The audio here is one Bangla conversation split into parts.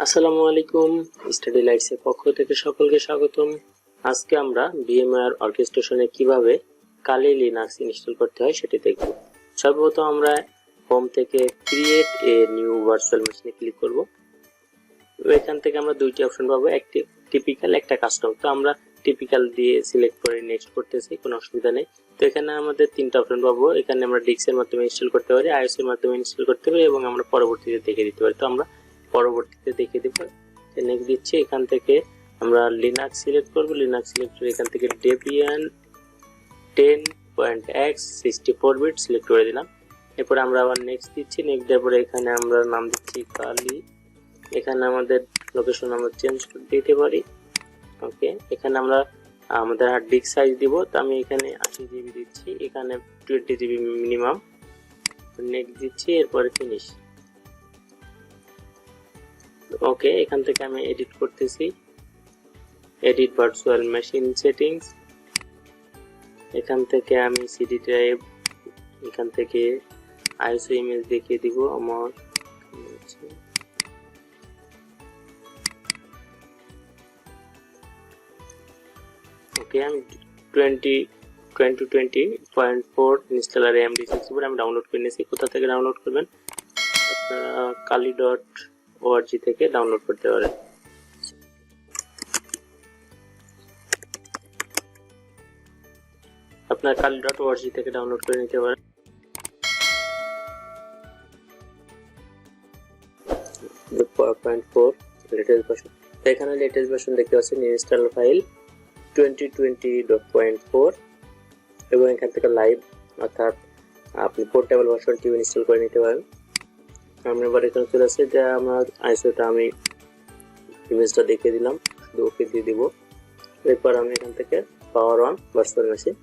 আসসালামু আলাইকুম, স্টাডি লাইটস এর পক্ষ থেকে সকলকে স্বাগতম। আজকে আমরা ভিএমওয়ার অর্কেস্ট্রেশনে কিভাবে কালি লিনাক্স ইনস্টল করতে হয় সেটি দেখব। সর্বপ্রথম আমরা হোম থেকে ক্রিয়েট এ নিউ ভার্চুয়াল মেশিনে ক্লিক করব। এখান থেকে আমরা দুইটি অপশন পাবো, একটি টিপিক্যাল, একটা কাস্টম। তো আমরা টিপিক্যাল দিয়ে সিলেক্ট করে নেক্সট করতেছি, কোনো অসুবিধা নেই। তো এখানে আমাদের তিনটা অপশন পাবো। এখানে আমরা ডিক্সের মাধ্যমে ইনস্টল করতে পারি, আইওএস এর মাধ্যমে ইনস্টল করতে পারি এবং আমরা পরবর্তীতে দেখে দিতে পারি। তো আমরা পরবর্তীতে দেখে দেব, নেক্সট দিচ্ছি। এখান থেকে আমরা লিনাক্স সিলেক্ট করব। লিনাক্স সিলেক্ট করে এখান থেকে ডেবিয়ান 10.x 64 বিট সিলেক্ট করে দিলাম। এরপর আমরা আবার নেক্সট দিচ্ছি। নেক্সট দেওয়ার পরে এখানে আমরা নাম দিচ্ছি কালি। এখানে আমাদের লোকেশন আমরা চেঞ্জ করে দিতে পারি। ওকে, এখানে আমরা আমাদের হার্ড ডিস্ক সাইজ দিব। তো আমি এখানে 80 জিবি দিচ্ছি, এখানে 20 জিবি মিনিমাম। নেক্সট দিচ্ছি, এরপরে ফিনিশ। ওকে, এখান থেকে আমি এডিট করতেছি, এডিট ভার্চুয়াল মেশিন সেটিংস। এখান থেকে আমি সিডি ড্রাইভ, এখান থেকে আইএসও ইমেজ দেখিয়ে দিব আমার। ওকে, আমি 2020.4 ইনস্টলার AMD64 আমি ডাউনলোড করে নিয়েছি। কোথা থেকে ডাউনলোড করবেন? আপনারা kali.org থেকে ডাউনলোড করতে পারেন। আপনার kali.org থেকে ডাউনলোড করে নিতে পারেন। লেটেস্ট ভার্সন, এখানে লেটেস্ট ভার্সন দেখতে পাচ্ছেন, ইনস্টল ফাইল 2020.4 এবং এখান থেকে লাইভ, অর্থাৎ আপনি পোর্টেবল ভার্সনটি ইনস্টল করে নিতে পারেন। আমরা এবার এখানে চলে আসছে যে আমার আইসোটা আমি ইমেজটা দেখিয়ে দিলাম, শুধু ওকে দিয়ে দিব। এরপর আমি এখান থেকে পাওয়ার অন ভার্চুয়াল মেশিন,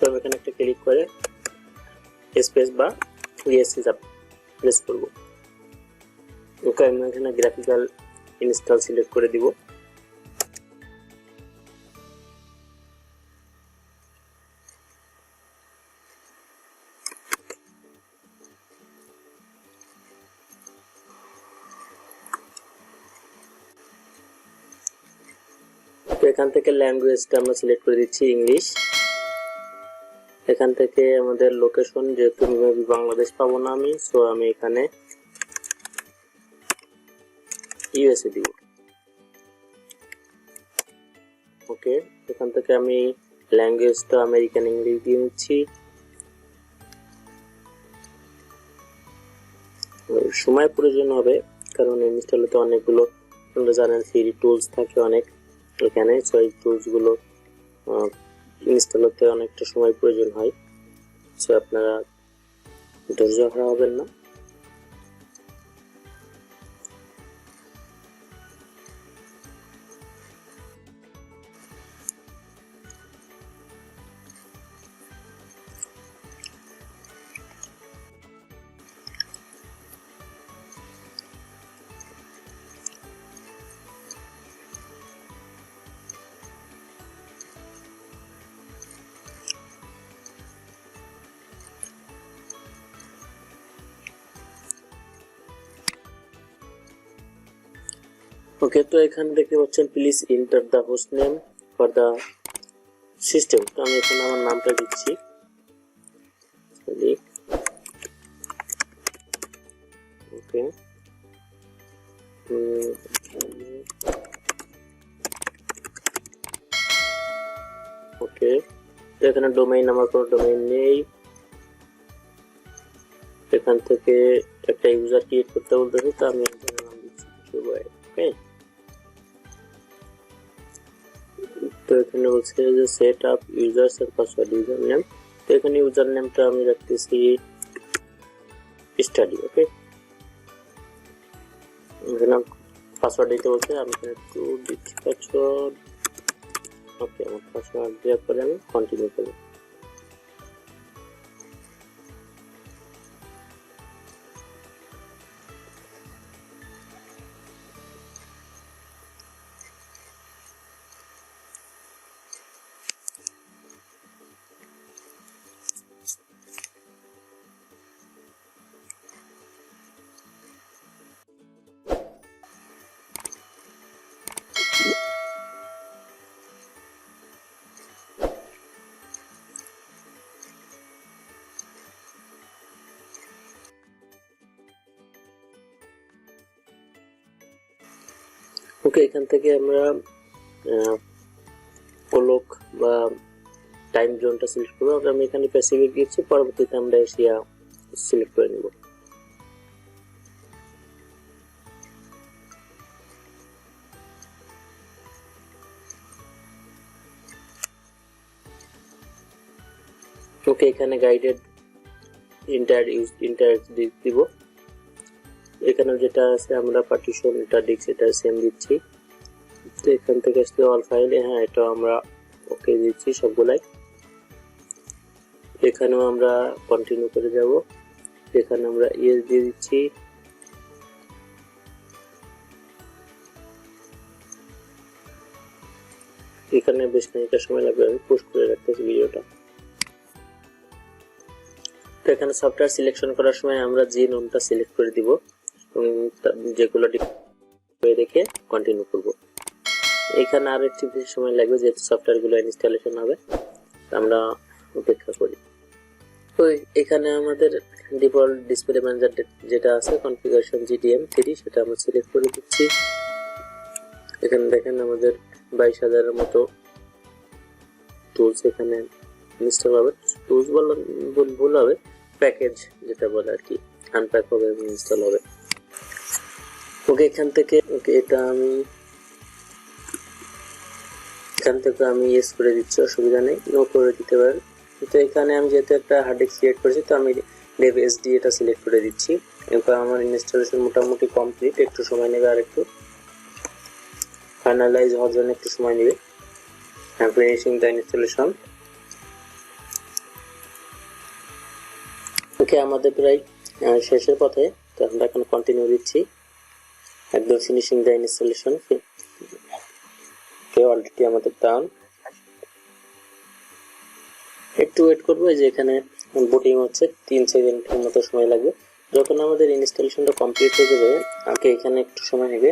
আমি এখানে একটা ক্লিক করে স্পেস বা ইএসসি প্রেস করব। ওকে, আমি এখানে গ্রাফিক্যাল ইনস্টল সিলেক্ট করে দিব। তো এখান থেকে ল্যাঙ্গুয়েজটা আমরা সিলেক্ট করে দিচ্ছি ইংলিশ। এখান থেকে আমাদের লোকেশন, যেহেতু বাংলাদেশ পাবো না আমি, সো আমি এখানে ইউএসএ দিব। ওকে, এখান থেকে আমি ল্যাঙ্গুয়েজটা আমেরিকান ইংলিশ দিয়ে নিচ্ছি। সময় প্রয়োজন হবে, কারণ ইনস্টল হতে অনেকগুলো, আপনারা জানেন ফ্রি টুলস থাকে অনেক এখানে, সো এই টুলস গুলো ইনস্টল হতে অনেকটা সময় প্রয়োজন হয়। সো আপনারা ধৈর্য হারাবেন না। ওকে, তো এখানে দেখতে পাচ্ছেন please enter the host name for the system. তো আমি এখানে আমার নামটা দিচ্ছি। ওকে, ওকে, তো এখানে ডোমেইন, আমার কোনো ডোমেইন নেই। এখান থেকে একটা ইউজার ক্রিয়েট করতে বলতেছে, তো আমি এখানে নাম দিচ্ছি ওকে। তো এখানে বলছে যে সেট আপ ইউজার্স এর পাসওয়ার্ড, ইউজার নেম। তো এখানে ইউজার নেমটা আমি রাখতেছি স্টাডি। ওকে, এখানে পাসওয়ার্ড দিতে বলছে, আমি এখানে 2 দিচ্ছি পাসওয়ার্ড। ওকে, আমার পাসওয়ার্ড দেওয়ার পরে আমি কন্টিনিউ করব। ওকে, এখান থেকে আমরা কোলক বা টাইম জোনটা সিলেক্ট করবো। আমি এখানে প্যাসিফিক দিচ্ছি, পরবর্তীতে আমরা এশিয়া সিলেক্ট করে নেব। ওকে, এখানে গাইডেড ইন্টার দিব। এখানে যেটা আছে আমরা পার্টিশন এটা ডিস্ক এটা সেম দিচ্ছি। তো এখান থেকে আসলে অল ফাইল, হ্যাঁ এটা আমরা ওকে দিচ্ছি সবগুলাই। এখানেও আমরা কন্টিনিউ করে যাব। এখানে আমরা ইএস দিয়ে দিচ্ছি। এখানে বেশ খানিকটা সময় লাগবে, আমি পোস্ট করে রাখতেছি ভিডিওটা। তো এখানে সফটওয়্যার সিলেকশন করার সময় আমরা যে নামটা সিলেক্ট করে দিব এবং যেগুলো রেখে কন্টিনিউ করব। এখানে আর একটু বেশি সময় লাগবে যেহেতু সফটওয়্যারগুলো ইনস্টলেশন হবে, আমরা অপেক্ষা করি। তো এখানে আমাদের ডিফল্ট ডিসপ্লে ম্যানেজার যেটা আছে কনফিগারেশন জিডিএম 3 সেটা আমরা সিলেক্ট করে দিচ্ছি। এখানে দেখেন আমাদের 22,000 এর মতো টুলস এখানে ইনস্টল হবে। টুলস ভুল হবে, প্যাকেজ যেটা বলে আর কি, আনপ্যাক হবে এবং ইনস্টল হবে। ওকে, এখান থেকে এটা আমি ইয়েস করে দিচ্ছি, অসুবিধা নেই, নো করে দিতে পারেন। তো এখানে আমি যেহেতু একটা হার্ড ডিস্ক ক্রিয়েট করেছি, তো আমি ডেভ এসডি এটা সিলেক্ট করে দিচ্ছি। এরপর আমার ইনস্টলেশন মোটামুটি কমপ্লিট, একটু সময় নেবে, আর একটু ফাইনালাইজ হওয়ার জন্য একটু সময় নেবে। Finishing the installation. ওকে, আমাদের প্রায় শেষের পথে, তো আমরা এখন কন্টিনিউ দিচ্ছি। একদম ফিনিশিং দ্য ইনস্টলেশন অলরেডি আমাদের ডান। একটু ওয়েট করবো, যে এখানে বুটিং হচ্ছে 3 সেকেন্ডের মতো সময় লাগবে। যখন আমাদের ইনস্টলেশনটা কমপ্লিট হয়ে যাবে, আমাকে এখানে একটু সময় নেবে।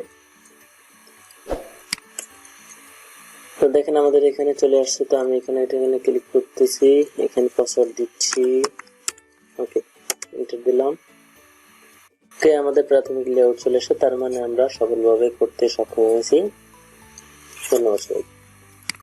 তো দেখেন আমাদের এখানে চলে আসছে। তো আমি এখানে ক্লিক করতেছি, এখানে পাসওয়ার্ড দিচ্ছি। ওকে, এন্টার দিলাম। ওকে, আমাদের প্রাথমিক লেআউট চলে আসছে, তার মানে আমরা সফলভাবে করতে সক্ষম হয়েছি। ধন্যবাদ সবাই।